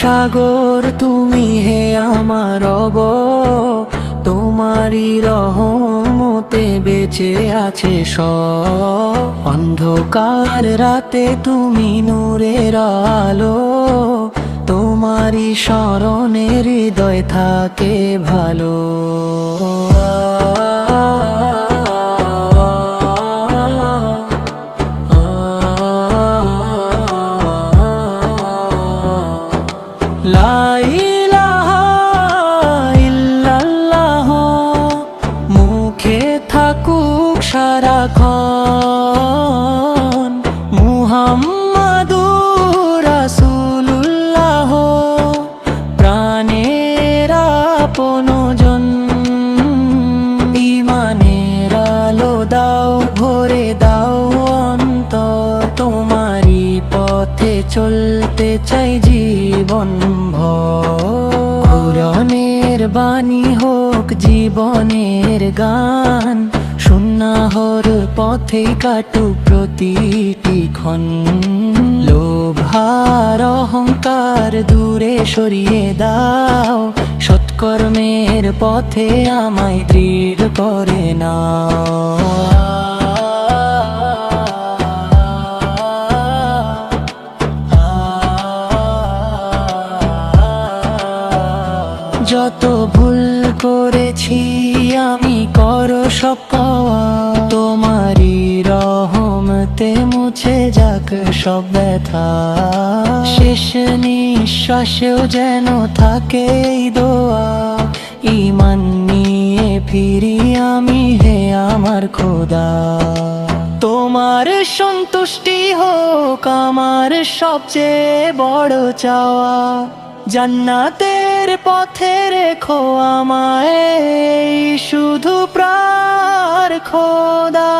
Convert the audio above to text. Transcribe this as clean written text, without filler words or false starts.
সাগর তুমি হে আমার রব, তোমারই রহমতে বেঁচে আছে সব। অন্ধকার রাতে তুমি নূরের আলো, তোমারই স্মরণে হৃদয় থাকে ভালো। লা ইলাহা ইল্লাল্লাহ, মুখে থাকুক সারাক্ষণ মুহাম্মাদুর রাসূলুল্লাহ, প্রাণের আপনজন। ঈমানের আলো দাও, ভরে দাও অন্তর, তোমারই পথে চলতে চাই জীবন ভর। কুরআনের বাণী হোক জীবনের গান, সুন্নাহর পথে কাটুক প্রতিটি ক্ষণ। লোভ আর অহংকার দূরে সরিয়ে দাও, সৎকর্মের পথে আমায় দৃঢ় করে নাও। যত ভুল করেছি আমি করো সব পাওয়া, তোমারই রহমতে মুছে যাক সব ব্যথা। শেষ নিঃশ্বাসেও যেন থাকে এই দোয়া, ঈমান নিয়ে ফিরি আমি হে আমার খোদা। তোমার সন্তুষ্টি হোক আমার সবচেয়ে বড় চাওয়া, জান্নাতের পথে রেখো আমায় শুধু প্রার খোদা।